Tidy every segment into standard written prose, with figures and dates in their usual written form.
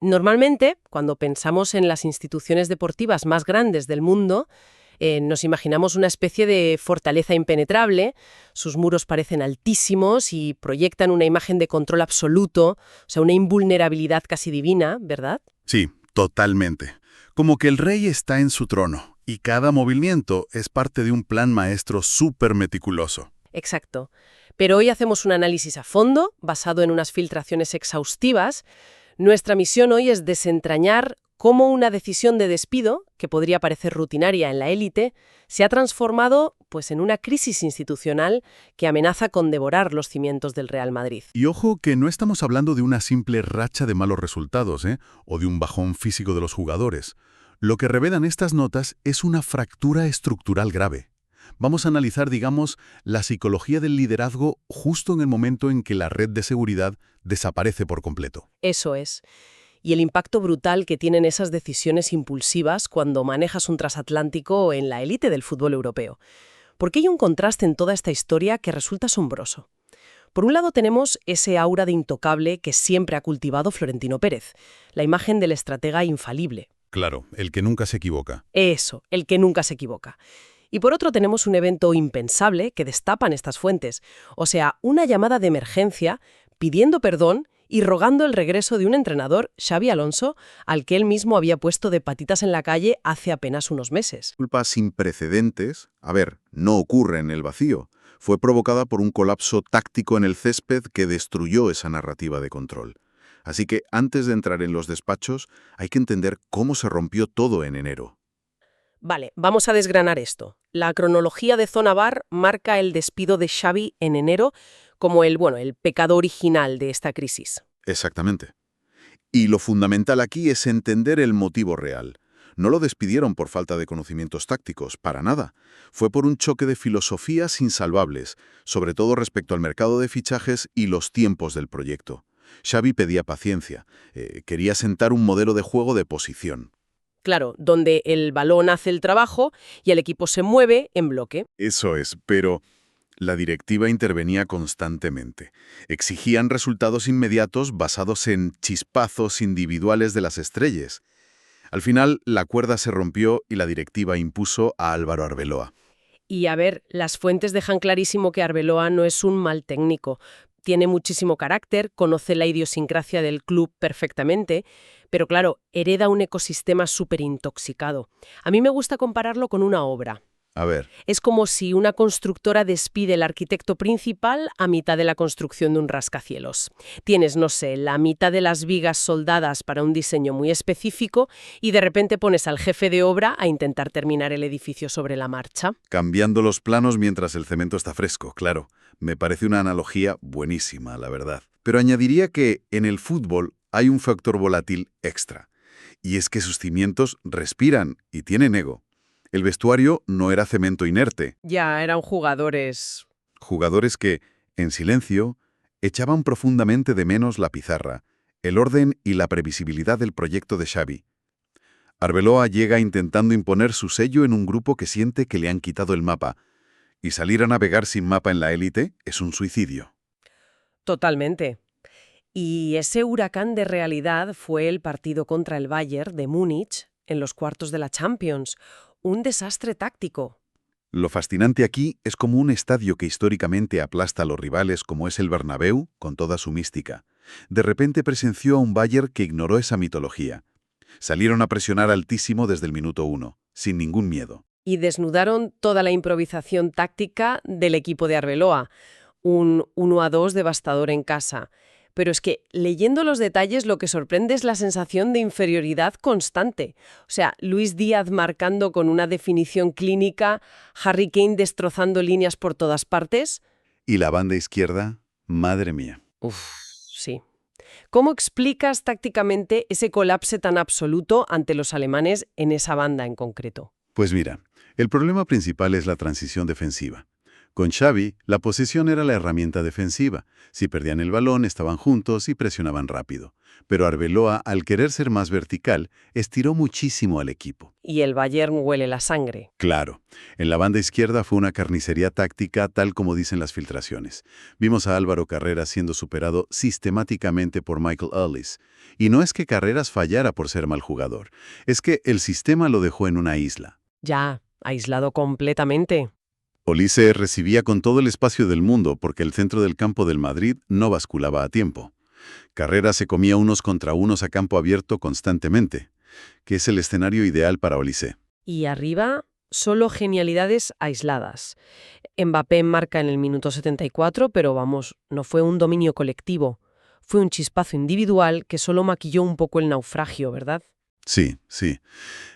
Normalmente, cuando pensamos en las instituciones deportivas más grandes del mundo, nos imaginamos una especie de fortaleza impenetrable, sus muros parecen altísimos y proyectan una imagen de control absoluto, o sea, una invulnerabilidad casi divina, ¿verdad? Sí, totalmente. Como que el rey está en su trono y cada movimiento es parte de un plan maestro súper meticuloso. Exacto. Pero hoy hacemos un análisis a fondo, basado en unas filtraciones exhaustivas. Nuestra misión hoy es desentrañar cómo una decisión de despido, que podría parecer rutinaria en la élite, se ha transformado pues, en una crisis institucional que amenaza con devorar los cimientos del Real Madrid. Y ojo que no estamos hablando de una simple racha de malos resultados, o de un bajón físico de los jugadores. Lo que revelan estas notas es una fractura estructural grave. Vamos a analizar, digamos, la psicología del liderazgo justo en el momento en que la red de seguridad desaparece por completo. Eso es. Y el impacto brutal que tienen esas decisiones impulsivas cuando manejas un transatlántico en la élite del fútbol europeo. Porque hay un contraste en toda esta historia que resulta asombroso. Por un lado tenemos ese aura de intocable que siempre ha cultivado Florentino Pérez, la imagen del estratega infalible. Claro, el que nunca se equivoca. Eso, el que nunca se equivoca. Y por otro tenemos un evento impensable que destapan estas fuentes, o sea, una llamada de emergencia pidiendo perdón y rogando el regreso de un entrenador, Xabi Alonso, al que él mismo había puesto de patitas en la calle hace apenas unos meses. Culpa sin precedentes, no ocurre en el vacío. Fue provocada por un colapso táctico en el césped que destruyó esa narrativa de control. Así que antes de entrar en los despachos, hay que entender cómo se rompió todo en enero. Vale, vamos a desgranar esto. La cronología de Zona Bar marca el despido de Xavi en enero como el pecado original de esta crisis. Exactamente. Y lo fundamental aquí es entender el motivo real. No lo despidieron por falta de conocimientos tácticos, para nada. Fue por un choque de filosofías insalvables, sobre todo respecto al mercado de fichajes y los tiempos del proyecto. Xavi pedía paciencia, quería sentar un modelo de juego de posición. Claro, donde el balón hace el trabajo y el equipo se mueve en bloque. Eso es, pero la directiva intervenía constantemente. Exigían resultados inmediatos basados en chispazos individuales de las estrellas. Al final, la cuerda se rompió y la directiva impuso a Álvaro Arbeloa. Y a ver, las fuentes dejan clarísimo que Arbeloa no es un mal técnico. Tiene muchísimo carácter, conoce la idiosincrasia del club perfectamente, pero claro, hereda un ecosistema súper intoxicado. A mí me gusta compararlo con una obra. A ver, Es como si una constructora despide al arquitecto principal a mitad de la construcción de un rascacielos. Tienes, no sé, la mitad de las vigas soldadas para un diseño muy específico y de repente pones al jefe de obra a intentar terminar el edificio sobre la marcha. cambiando los planos mientras el cemento está fresco, claro. Me parece una analogía buenísima, la verdad. Pero añadiría que en el fútbol hay un factor volátil extra. Y es que sus cimientos respiran y tienen ego. El vestuario no era cemento inerte. Ya eran jugadores. Jugadores que, en silencio, echaban profundamente de menos la pizarra, el orden y la previsibilidad del proyecto de Xavi. Arbeloa llega intentando imponer su sello en un grupo que siente que le han quitado el mapa, y salir a navegar sin mapa en la élite es un suicidio. Totalmente. Y ese huracán de realidad fue el partido contra el Bayern de Múnich en los cuartos de la Champions. Un desastre táctico. Lo fascinante aquí es como un estadio que históricamente aplasta a los rivales como es el Bernabéu, con toda su mística. De repente presenció a un Bayern que ignoró esa mitología. Salieron a presionar altísimo desde el minuto 1, sin ningún miedo. Y desnudaron toda la improvisación táctica del equipo de Arbeloa. Un 1-2 devastador en casa. Pero es que, leyendo los detalles, lo que sorprende es la sensación de inferioridad constante. O sea, Luis Díaz marcando con una definición clínica, Harry Kane destrozando líneas por todas partes. Y la banda izquierda, madre mía. Uf, sí. ¿Cómo explicas tácticamente ese colapse tan absoluto ante los alemanes en esa banda en concreto? Pues mira, el problema principal es la transición defensiva. Con Xavi, la posesión era la herramienta defensiva. Si perdían el balón, estaban juntos y presionaban rápido. Pero Arbeloa, al querer ser más vertical, estiró muchísimo al equipo. Y el Bayern huele la sangre. Claro, en la banda izquierda fue una carnicería táctica tal como dicen las filtraciones. Vimos a Álvaro Carreras siendo superado sistemáticamente por Michael Ellis. Y no es que Carreras fallara por ser mal jugador, es que el sistema lo dejó en una isla. Ya, aislado completamente. Olise recibía con todo el espacio del mundo porque el centro del campo del Madrid no basculaba a tiempo. Carreras se comía unos contra unos a campo abierto constantemente, que es el escenario ideal para Olise. Y arriba, solo genialidades aisladas. Mbappé marca en el minuto 74, pero vamos, no fue un dominio colectivo. Fue un chispazo individual que solo maquilló un poco el naufragio, ¿verdad? Sí, sí.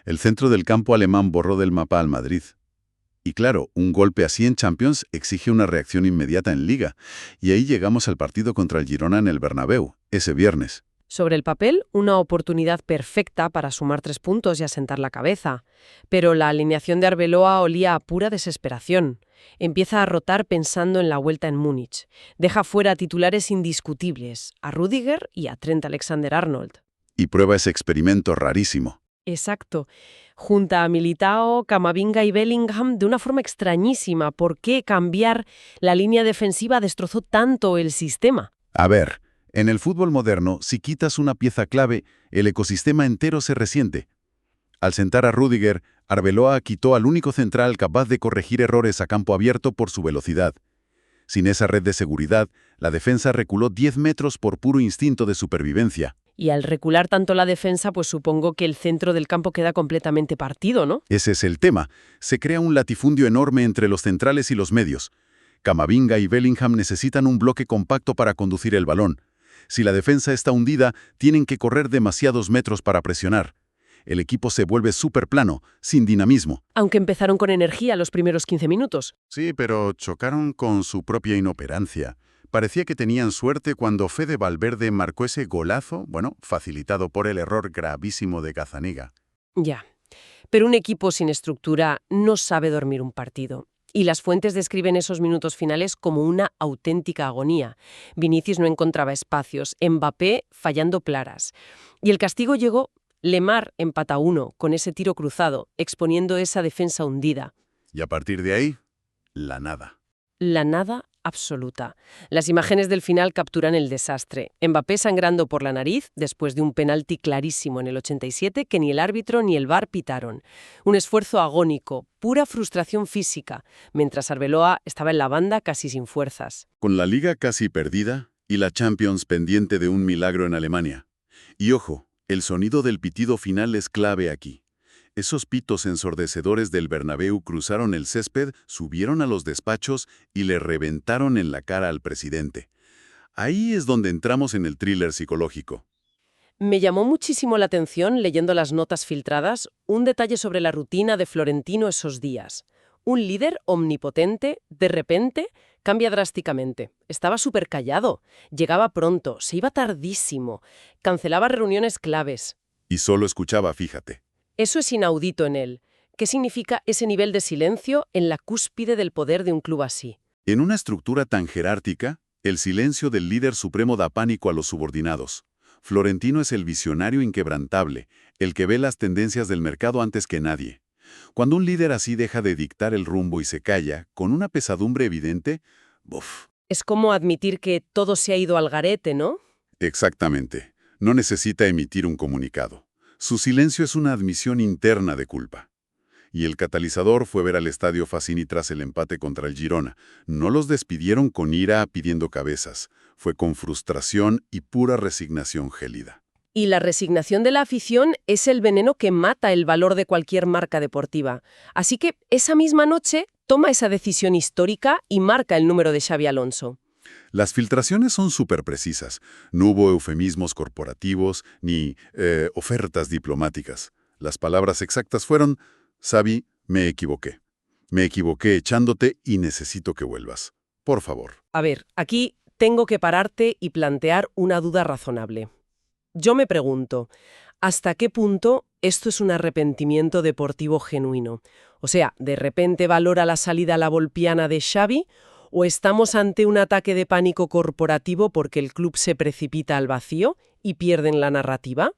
El centro del campo alemán borró del mapa al Madrid. Y claro, un golpe así en Champions exige una reacción inmediata en Liga. Y ahí llegamos al partido contra el Girona en el Bernabéu, ese viernes. Sobre el papel, una oportunidad perfecta para sumar 3 puntos y asentar la cabeza. Pero la alineación de Arbeloa olía a pura desesperación. Empieza a rotar pensando en la vuelta en Múnich. Deja fuera titulares indiscutibles, a Rüdiger y a Trent Alexander-Arnold. Y prueba ese experimento rarísimo. Exacto. Junta a Militao, Camavinga y Bellingham de una forma extrañísima. ¿Por qué cambiar la línea defensiva destrozó tanto el sistema? A ver, en el fútbol moderno, si quitas una pieza clave, el ecosistema entero se resiente. Al sentar a Rüdiger, Arbeloa quitó al único central capaz de corregir errores a campo abierto por su velocidad. Sin esa red de seguridad, la defensa reculó 10 metros por puro instinto de supervivencia. Y al recular tanto la defensa, pues supongo que el centro del campo queda completamente partido, ¿no? Ese es el tema. Se crea un latifundio enorme entre los centrales y los medios. Camavinga y Bellingham necesitan un bloque compacto para conducir el balón. Si la defensa está hundida, tienen que correr demasiados metros para presionar. El equipo se vuelve súper plano, sin dinamismo. Aunque empezaron con energía los primeros 15 minutos. Sí, pero chocaron con su propia inoperancia. Parecía que tenían suerte cuando Fede Valverde marcó ese golazo, facilitado por el error gravísimo de Gazzaniga. Ya. Pero un equipo sin estructura no sabe dormir un partido. Y las fuentes describen esos minutos finales como una auténtica agonía. Vinicius no encontraba espacios, Mbappé fallando claras. Y el castigo llegó. Lemar empata 1 con ese tiro cruzado, exponiendo esa defensa hundida. Y a partir de ahí, la nada. La nada absoluta. Las imágenes del final capturan el desastre. Mbappé sangrando por la nariz después de un penalti clarísimo en el 87 que ni el árbitro ni el VAR pitaron. Un esfuerzo agónico, pura frustración física, mientras Arbeloa estaba en la banda casi sin fuerzas. Con la Liga casi perdida y la Champions pendiente de un milagro en Alemania. Y ojo, el sonido del pitido final es clave aquí. Esos pitos ensordecedores del Bernabéu cruzaron el césped, subieron a los despachos y le reventaron en la cara al presidente. Ahí es donde entramos en el thriller psicológico. Me llamó muchísimo la atención, leyendo las notas filtradas, un detalle sobre la rutina de Florentino esos días. Un líder omnipotente, de repente, cambia drásticamente. Estaba súper callado, llegaba pronto, se iba tardísimo, cancelaba reuniones claves. Y solo escuchaba, fíjate. Eso es inaudito en él. ¿Qué significa ese nivel de silencio en la cúspide del poder de un club así? En una estructura tan jerárquica, el silencio del líder supremo da pánico a los subordinados. Florentino es el visionario inquebrantable, el que ve las tendencias del mercado antes que nadie. Cuando un líder así deja de dictar el rumbo y se calla, con una pesadumbre evidente, ¡buf! Es como admitir que todo se ha ido al garete, ¿no? Exactamente. No necesita emitir un comunicado. Su silencio es una admisión interna de culpa. Y el catalizador fue ver al estadio Fassini tras el empate contra el Girona. No los despidieron con ira pidiendo cabezas. Fue con frustración y pura resignación gélida. Y la resignación de la afición es el veneno que mata el valor de cualquier marca deportiva. Así que esa misma noche toma esa decisión histórica y marca el número de Xabi Alonso. Las filtraciones son súper precisas. No hubo eufemismos corporativos ni ofertas diplomáticas. Las palabras exactas fueron: Xavi, me equivoqué. Me equivoqué echándote y necesito que vuelvas. Por favor. A ver, aquí tengo que pararte y plantear una duda razonable. Yo me pregunto, ¿hasta qué punto esto es un arrepentimiento deportivo genuino. O sea, ¿de repente valora la salida a la volpiana de Xavi o estamos ante un ataque de pánico corporativo porque el club se precipita al vacío y pierden la narrativa?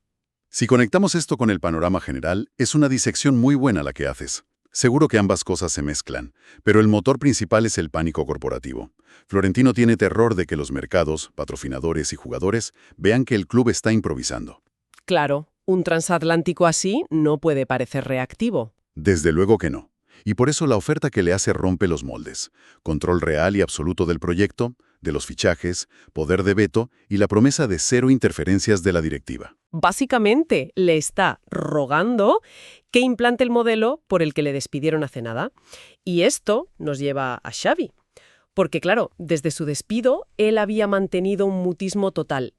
Si conectamos esto con el panorama general, es una disección muy buena la que haces. Seguro que ambas cosas se mezclan, pero el motor principal es el pánico corporativo. Florentino tiene terror de que los mercados, patrocinadores y jugadores vean que el club está improvisando. Claro, un transatlántico así no puede parecer reactivo. Desde luego que no. Y por eso la oferta que le hace rompe los moldes. Control real y absoluto del proyecto, de los fichajes, poder de veto y la promesa de cero interferencias de la directiva. Básicamente, le está rogando que implante el modelo por el que le despidieron hace nada. Y esto nos lleva a Xavi. Porque claro, desde su despido, él había mantenido un mutismo total.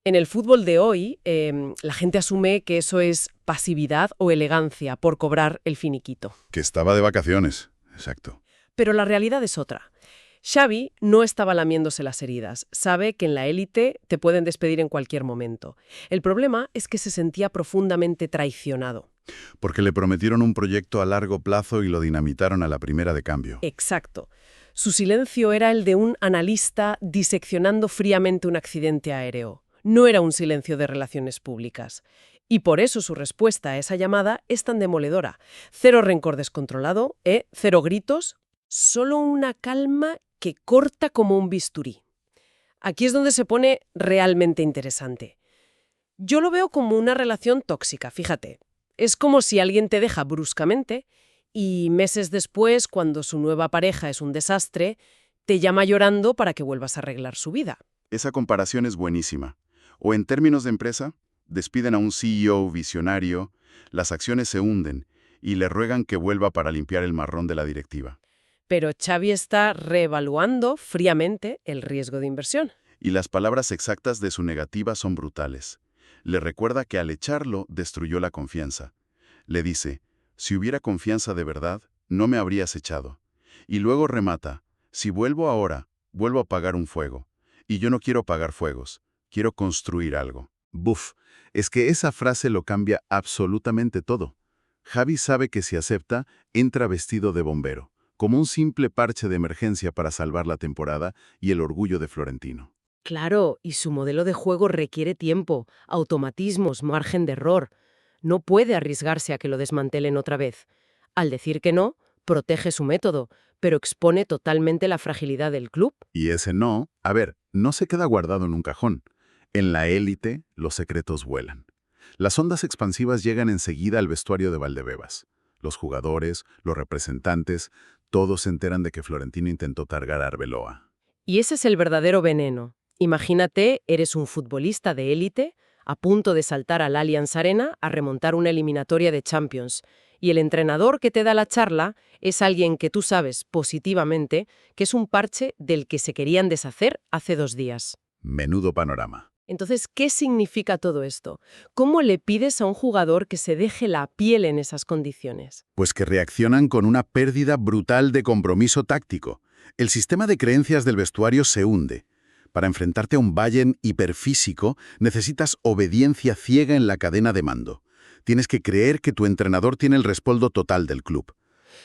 En el fútbol de hoy, la gente asume que eso es pasividad o elegancia por cobrar el finiquito. Que estaba de vacaciones. Exacto. Pero la realidad es otra. Xavi no estaba lamiéndose las heridas. Sabe que en la élite te pueden despedir en cualquier momento. El problema es que se sentía profundamente traicionado. Porque le prometieron un proyecto a largo plazo y lo dinamitaron a la primera de cambio. Exacto. Su silencio era el de un analista diseccionando fríamente un accidente aéreo. No era un silencio de relaciones públicas. Y por eso su respuesta a esa llamada es tan demoledora. Cero rencor descontrolado, cero gritos, solo una calma que corta como un bisturí. Aquí es donde se pone realmente interesante. Yo lo veo como una relación tóxica, fíjate. Es como si alguien te deja bruscamente y meses después, cuando su nueva pareja es un desastre, te llama llorando para que vuelvas a arreglar su vida. Esa comparación es buenísima. O en términos de empresa, despiden a un CEO visionario, las acciones se hunden y le ruegan que vuelva para limpiar el marrón de la directiva. Pero Xavi está reevaluando fríamente el riesgo de inversión. Y las palabras exactas de su negativa son brutales. Le recuerda que al echarlo destruyó la confianza. Le dice, si hubiera confianza de verdad, no me habrías echado. Y luego remata, si vuelvo ahora, vuelvo a apagar un fuego. Y yo no quiero apagar fuegos, quiero construir algo. Buf, es que esa frase lo cambia absolutamente todo. Xavi sabe que si acepta, entra vestido de bombero, como un simple parche de emergencia para salvar la temporada y el orgullo de Florentino. Claro, y su modelo de juego requiere tiempo, automatismos, margen de error. No puede arriesgarse a que lo desmantelen otra vez. Al decir que no, protege su método, pero expone totalmente la fragilidad del club. Y ese no, no se queda guardado en un cajón. En la élite, los secretos vuelan. Las ondas expansivas llegan enseguida al vestuario de Valdebebas. Los jugadores, los representantes, todos se enteran de que Florentino intentó targar a Arbeloa. Y ese es el verdadero veneno. Imagínate, eres un futbolista de élite, a punto de saltar al Allianz Arena a remontar una eliminatoria de Champions. Y el entrenador que te da la charla es alguien que tú sabes positivamente que es un parche del que se querían deshacer hace 2 días. Menudo panorama. Entonces, ¿qué significa todo esto? ¿Cómo le pides a un jugador que se deje la piel en esas condiciones? Pues que reaccionan con una pérdida brutal de compromiso táctico. El sistema de creencias del vestuario se hunde. Para enfrentarte a un Bayern hiperfísico, necesitas obediencia ciega en la cadena de mando. Tienes que creer que tu entrenador tiene el respaldo total del club.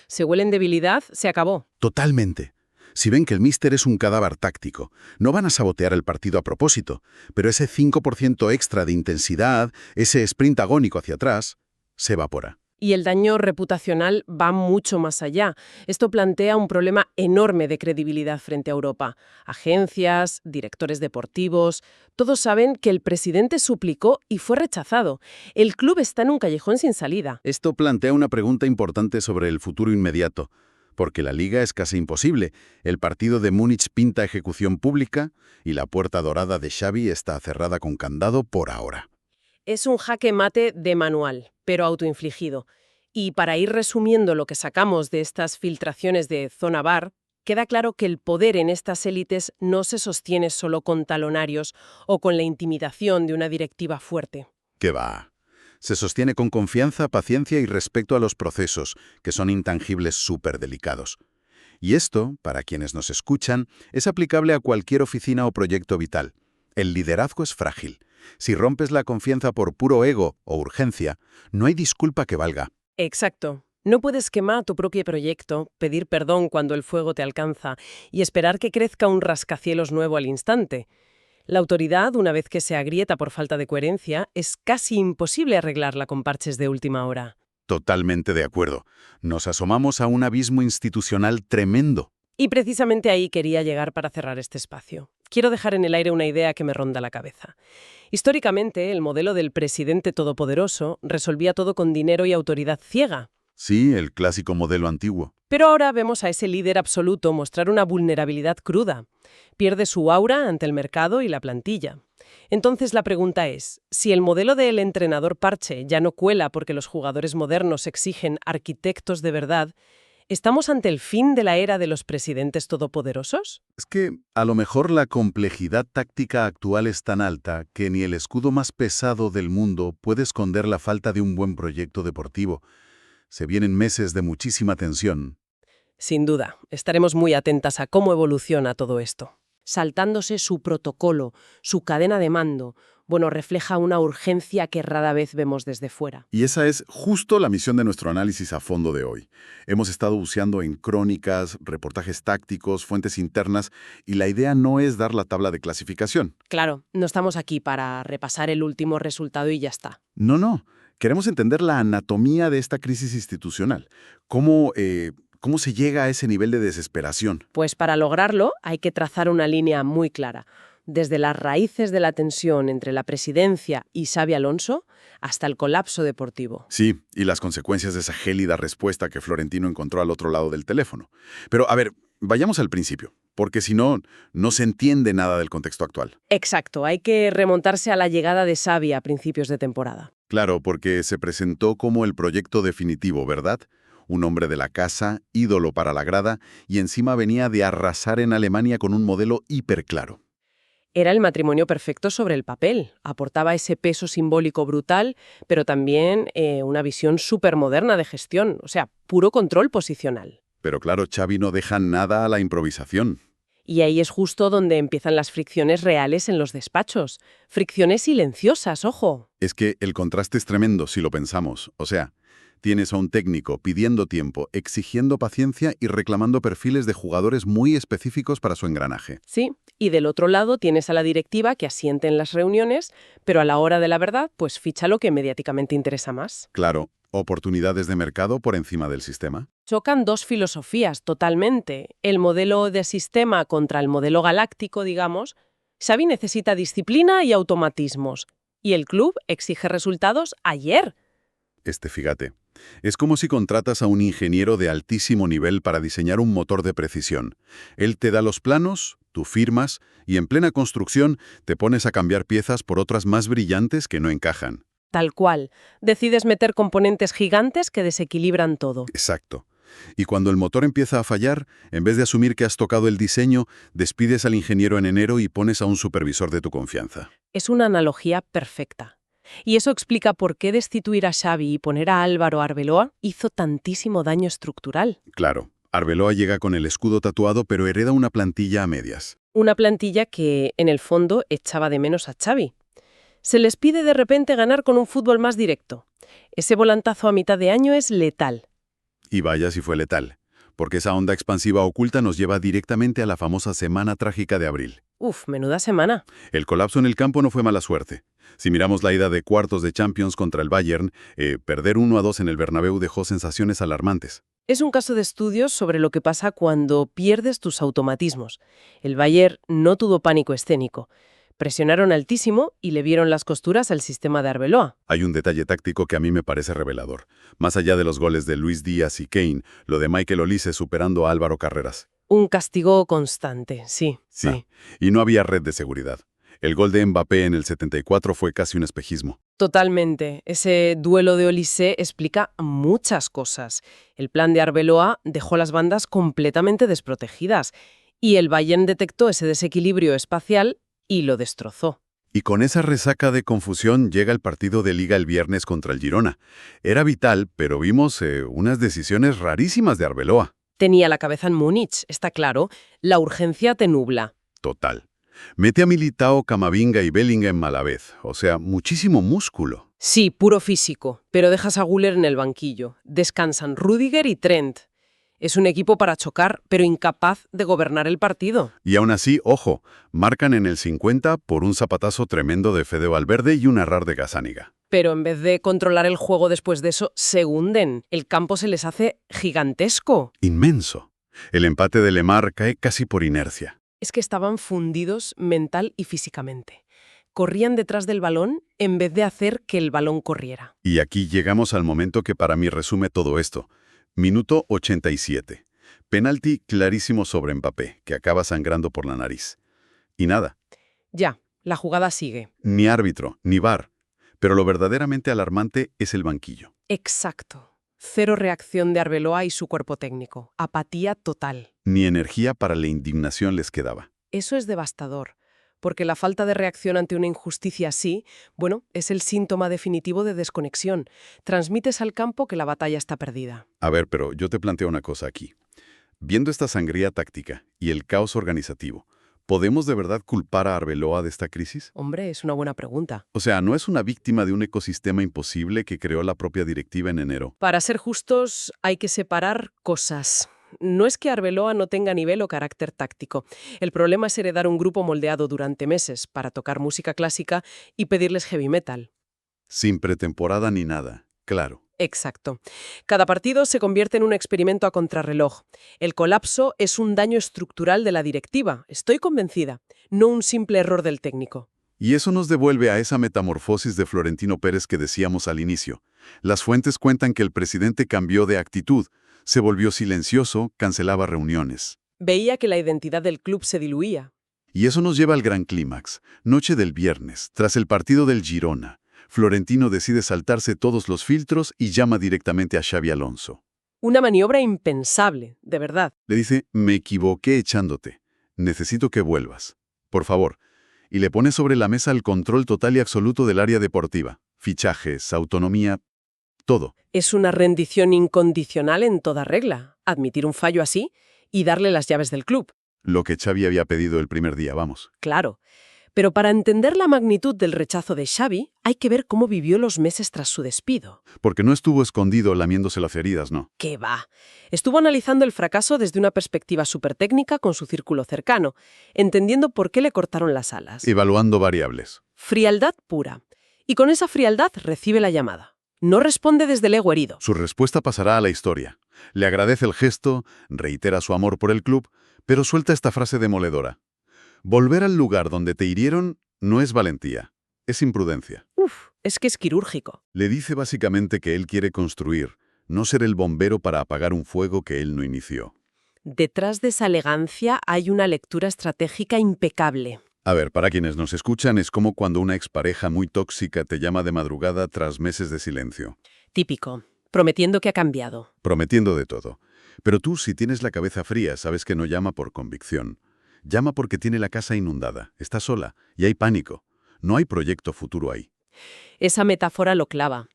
Se huelen debilidad, se acabó. Totalmente. Si ven que el míster es un cadáver táctico, no van a sabotear el partido a propósito, pero ese 5% extra de intensidad, ese sprint agónico hacia atrás, se evapora. Y el daño reputacional va mucho más allá. Esto plantea un problema enorme de credibilidad frente a Europa. Agencias, directores deportivos, todos saben que el presidente suplicó y fue rechazado. El club está en un callejón sin salida. Esto plantea una pregunta importante sobre el futuro inmediato, porque la liga es casi imposible. El partido de Múnich pinta ejecución pública y la puerta dorada de Xavi está cerrada con candado por ahora. Es un jaque mate de manual, pero autoinfligido. Y para ir resumiendo lo que sacamos de estas filtraciones de Zona Bar, queda claro que el poder en estas élites no se sostiene solo con talonarios o con la intimidación de una directiva fuerte. ¿Qué va? Se sostiene con confianza, paciencia y respeto a los procesos, que son intangibles súper delicados. Y esto, para quienes nos escuchan, es aplicable a cualquier oficina o proyecto vital. El liderazgo es frágil. Si rompes la confianza por puro ego o urgencia, no hay disculpa que valga. Exacto. No puedes quemar tu propio proyecto, pedir perdón cuando el fuego te alcanza y esperar que crezca un rascacielos nuevo al instante. La autoridad, una vez que se agrieta por falta de coherencia, es casi imposible arreglarla con parches de última hora. Totalmente de acuerdo. Nos asomamos a un abismo institucional tremendo. Y precisamente ahí quería llegar para cerrar este espacio. Quiero dejar en el aire una idea que me ronda la cabeza. Históricamente, el modelo del presidente todopoderoso resolvía todo con dinero y autoridad ciega. Sí, el clásico modelo antiguo. Pero ahora vemos a ese líder absoluto mostrar una vulnerabilidad cruda. Pierde su aura ante el mercado y la plantilla. Entonces la pregunta es, si el modelo del entrenador parche ya no cuela porque los jugadores modernos exigen arquitectos de verdad, ¿estamos ante el fin de la era de los presidentes todopoderosos? Es que a lo mejor la complejidad táctica actual es tan alta que ni el escudo más pesado del mundo puede esconder la falta de un buen proyecto deportivo. Se vienen meses de muchísima tensión. Sin duda, estaremos muy atentas a cómo evoluciona todo esto. Saltándose su protocolo, su cadena de mando, refleja una urgencia que rara vez vemos desde fuera. Y esa es justo la misión de nuestro análisis a fondo de hoy. Hemos estado buceando en crónicas, reportajes tácticos, fuentes internas, y la idea no es dar la tabla de clasificación. Claro, no estamos aquí para repasar el último resultado y ya está. No. Queremos entender la anatomía de esta crisis institucional. ¿Cómo se llega a ese nivel de desesperación? Pues para lograrlo hay que trazar una línea muy clara, desde las raíces de la tensión entre la presidencia y Xabi Alonso hasta el colapso deportivo. Sí, y las consecuencias de esa gélida respuesta que Florentino encontró al otro lado del teléfono. Pero, a ver, vayamos al principio, porque si no, no se entiende nada del contexto actual. Exacto, hay que remontarse a la llegada de Xabi a principios de temporada. Claro, porque se presentó como el proyecto definitivo, ¿verdad? Un hombre de la casa, ídolo para la grada, y encima venía de arrasar en Alemania con un modelo hiperclaro. Era el matrimonio perfecto sobre el papel. Aportaba ese peso simbólico brutal, pero también una visión supermoderna de gestión, o sea, puro control posicional. Pero claro, Xavi no deja nada a la improvisación. Y ahí es justo donde empiezan las fricciones reales en los despachos. Fricciones silenciosas, ojo. Es que el contraste es tremendo si lo pensamos. O sea, tienes a un técnico pidiendo tiempo, exigiendo paciencia y reclamando perfiles de jugadores muy específicos para su engranaje. Sí, y del otro lado tienes a la directiva que asiente en las reuniones, pero a la hora de la verdad, pues ficha lo que mediáticamente interesa más. Claro, oportunidades de mercado por encima del sistema. Chocan dos filosofías totalmente. El modelo de sistema contra el modelo galáctico, digamos. Xavi necesita disciplina y automatismos. Y el club exige resultados ayer. Fíjate, es como si contratas a un ingeniero de altísimo nivel para diseñar un motor de precisión. Él te da los planos, tú firmas, y en plena construcción te pones a cambiar piezas por otras más brillantes que no encajan. Tal cual. Decides meter componentes gigantes que desequilibran todo. Exacto. Y cuando el motor empieza a fallar, en vez de asumir que has tocado el diseño, despides al ingeniero en enero y pones a un supervisor de tu confianza. Es una analogía perfecta. Y eso explica por qué destituir a Xavi y poner a Álvaro Arbeloa hizo tantísimo daño estructural. Claro, Arbeloa llega con el escudo tatuado, pero hereda una plantilla a medias. Una plantilla que, en el fondo, echaba de menos a Xavi. Se les pide de repente ganar con un fútbol más directo. Ese volantazo a mitad de año es letal. Y vaya si fue letal, porque esa onda expansiva oculta nos lleva directamente a la famosa semana trágica de abril. Menuda semana. El colapso en el campo no fue mala suerte. Si miramos la ida de cuartos de Champions contra el Bayern, perder 1-2 en el Bernabéu dejó sensaciones alarmantes. Es un caso de estudios sobre lo que pasa cuando pierdes tus automatismos. El Bayern no tuvo pánico escénico. Presionaron altísimo y le vieron las costuras al sistema de Arbeloa. Hay un detalle táctico que a mí me parece revelador. Más allá de los goles de Luis Díaz y Kane, lo de Michael Olise superando a Álvaro Carreras. Un castigo constante, sí. Sí, y no había red de seguridad. El gol de Mbappé en el 74 fue casi un espejismo. Totalmente. Ese duelo de Olise explica muchas cosas. El plan de Arbeloa dejó las bandas completamente desprotegidas y el Bayern detectó ese desequilibrio espacial y lo destrozó. Y con esa resaca de confusión llega el partido de Liga el viernes contra el Girona. Era vital, pero vimos unas decisiones rarísimas de Arbeloa. Tenía la cabeza en Múnich, está claro. La urgencia te nubla. Total. Mete a Militao, Camavinga y Bellingham a la vez, o sea, muchísimo músculo. Sí, puro físico, pero dejas a Güler en el banquillo. Descansan Rüdiger y Trent. Es un equipo para chocar, pero incapaz de gobernar el partido. Y aún así, ojo, marcan en el 50 por un zapatazo tremendo de Fede Valverde y un error de Gazzaniga. Pero en vez de controlar el juego después de eso, se hunden. El campo se les hace gigantesco. Inmenso. El empate de Lemar cae casi por inercia. Es que estaban fundidos mental y físicamente. Corrían detrás del balón en vez de hacer que el balón corriera. Y aquí llegamos al momento que para mí resume todo esto. Minuto 87. Penalti clarísimo sobre Mbappé, que acaba sangrando por la nariz. Y nada. Ya, la jugada sigue. Ni árbitro, ni VAR. Pero lo verdaderamente alarmante es el banquillo. Exacto. Cero reacción de Arbeloa y su cuerpo técnico. Apatía total. Ni energía para la indignación les quedaba. Eso es devastador, porque la falta de reacción ante una injusticia así, bueno, es el síntoma definitivo de desconexión. Transmites al campo que la batalla está perdida. A ver, pero yo te planteo una cosa aquí. Viendo esta sangría táctica y el caos organizativo, ¿podemos de verdad culpar a Arbeloa de esta crisis? Hombre, es una buena pregunta. O sea, ¿no es una víctima de un ecosistema imposible que creó la propia directiva en enero? Para ser justos, hay que separar cosas. No es que Arbeloa no tenga nivel o carácter táctico. El problema es heredar un grupo moldeado durante meses para tocar música clásica y pedirles heavy metal. Sin pretemporada ni nada, claro. Exacto. Cada partido se convierte en un experimento a contrarreloj. El colapso es un daño estructural de la directiva, estoy convencida, no un simple error del técnico. Y eso nos devuelve a esa metamorfosis de Florentino Pérez que decíamos al inicio. Las fuentes cuentan que el presidente cambió de actitud, se volvió silencioso, cancelaba reuniones. Veía que la identidad del club se diluía. Y eso nos lleva al gran clímax. Noche del viernes, tras el partido del Girona. Florentino decide saltarse todos los filtros y llama directamente a Xabi Alonso. Una maniobra impensable, de verdad. Le dice, me equivoqué echándote. Necesito que vuelvas. Por favor. Y le pone sobre la mesa el control total y absoluto del área deportiva. Fichajes, autonomía, todo. Es una rendición incondicional en toda regla. Admitir un fallo así y darle las llaves del club. Lo que Xavi había pedido el primer día, vamos. Claro. Pero para entender la magnitud del rechazo de Xavi, hay que ver cómo vivió los meses tras su despido. Porque no estuvo escondido lamiéndose las heridas, ¿no? ¿Qué va? Estuvo analizando el fracaso desde una perspectiva súper técnica con su círculo cercano, entendiendo por qué le cortaron las alas. Evaluando variables. Frialdad pura. Y con esa frialdad recibe la llamada. No responde desde el ego herido. Su respuesta pasará a la historia. Le agradece el gesto, reitera su amor por el club, pero suelta esta frase demoledora. Volver al lugar donde te hirieron no es valentía, es imprudencia. Es que es quirúrgico. Le dice básicamente que él quiere construir, no ser el bombero para apagar un fuego que él no inició. Detrás de esa elegancia hay una lectura estratégica impecable. A ver, para quienes nos escuchan, es como cuando una expareja muy tóxica te llama de madrugada tras meses de silencio. Típico. Prometiendo que ha cambiado. Prometiendo de todo. Pero tú, si tienes la cabeza fría, sabes que no llama por convicción. Llama porque tiene la casa inundada, está sola y hay pánico. No hay proyecto futuro ahí. Esa metáfora lo clava.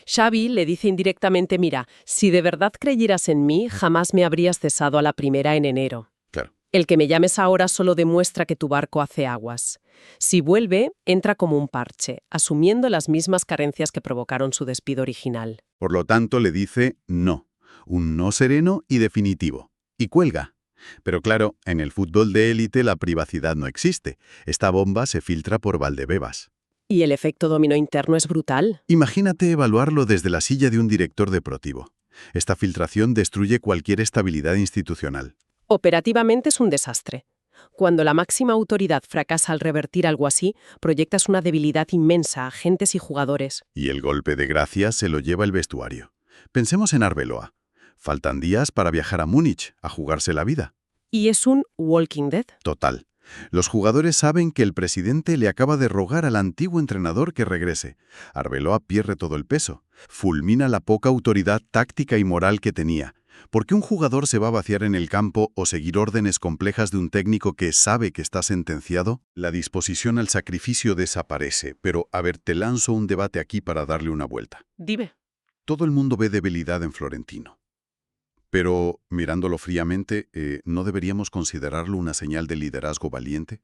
Xavi le dice indirectamente, mira, si de verdad creyeras en mí, jamás me habrías cesado a la primera en enero. Claro. El que me llames ahora solo demuestra que tu barco hace aguas. Si vuelve, entra como un parche, asumiendo las mismas carencias que provocaron su despido original. Por lo tanto, le dice no. Un no sereno y definitivo. Y cuelga. Pero claro, en el fútbol de élite la privacidad no existe. Esta bomba se filtra por Valdebebas. Y el efecto dominó interno es brutal. Imagínate evaluarlo desde la silla de un director deportivo. Esta filtración destruye cualquier estabilidad institucional. Operativamente es un desastre. Cuando la máxima autoridad fracasa al revertir algo así, proyectas una debilidad inmensa a agentes y jugadores. Y el golpe de gracia se lo lleva el vestuario. Pensemos en Arbeloa. Faltan días para viajar a Múnich, a jugarse la vida. Y es un Walking Dead. Total. Los jugadores saben que el presidente le acaba de rogar al antiguo entrenador que regrese. Arbeloa pierde todo el peso. Fulmina la poca autoridad táctica y moral que tenía. ¿Por qué un jugador se va a vaciar en el campo o seguir órdenes complejas de un técnico que sabe que está sentenciado? La disposición al sacrificio desaparece. Pero, a ver, te lanzo un debate aquí para darle una vuelta. Dime. Todo el mundo ve debilidad en Florentino. Pero, mirándolo fríamente, ¿no deberíamos considerarlo una señal de liderazgo valiente?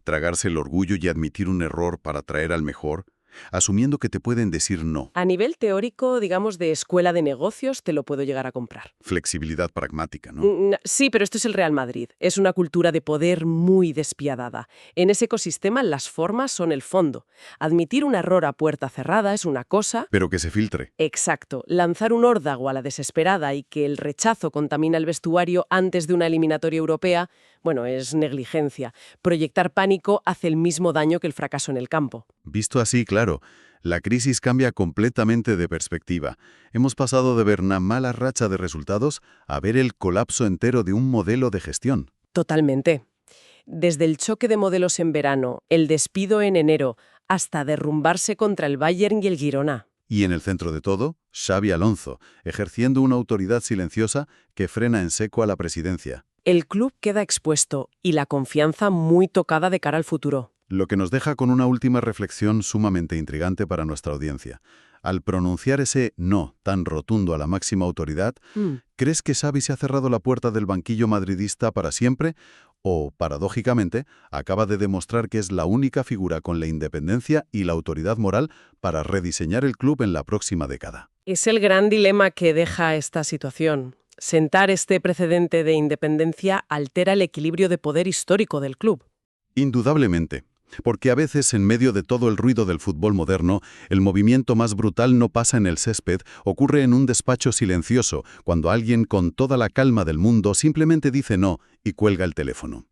tragarse el orgullo y admitir un error para atraer al mejor, asumiendo que te pueden decir no. A nivel teórico, digamos, de escuela de negocios, te lo puedo llegar a comprar. Flexibilidad pragmática, ¿no? Sí, pero esto es el Real Madrid. Es una cultura de poder muy despiadada. En ese ecosistema las formas son el fondo. Admitir un error a puerta cerrada es una cosa. Pero que se filtre. Exacto. Lanzar un órdago a la desesperada y que el rechazo contamina el vestuario antes de una eliminatoria europea, bueno, es negligencia. Proyectar pánico hace el mismo daño que el fracaso en el campo. Visto así, claro, la crisis cambia completamente de perspectiva. Hemos pasado de ver una mala racha de resultados a ver el colapso entero de un modelo de gestión. Totalmente. Desde el choque de modelos en verano, el despido en enero, hasta derrumbarse contra el Bayern y el Girona. Y en el centro de todo, Xabi Alonso, ejerciendo una autoridad silenciosa que frena en seco a la presidencia. El club queda expuesto y la confianza muy tocada de cara al futuro. Lo que nos deja con una última reflexión sumamente intrigante para nuestra audiencia. Al pronunciar ese no tan rotundo a la máxima autoridad, ¿crees que Xavi se ha cerrado la puerta del banquillo madridista para siempre? ¿O, paradójicamente, acaba de demostrar que es la única figura con la independencia y la autoridad moral para rediseñar el club en la próxima década? Es el gran dilema que deja esta situación. Sentar este precedente de independencia altera el equilibrio de poder histórico del club. Indudablemente. Porque a veces, en medio de todo el ruido del fútbol moderno, el movimiento más brutal no pasa en el césped, ocurre en un despacho silencioso, cuando alguien con toda la calma del mundo simplemente dice no y cuelga el teléfono.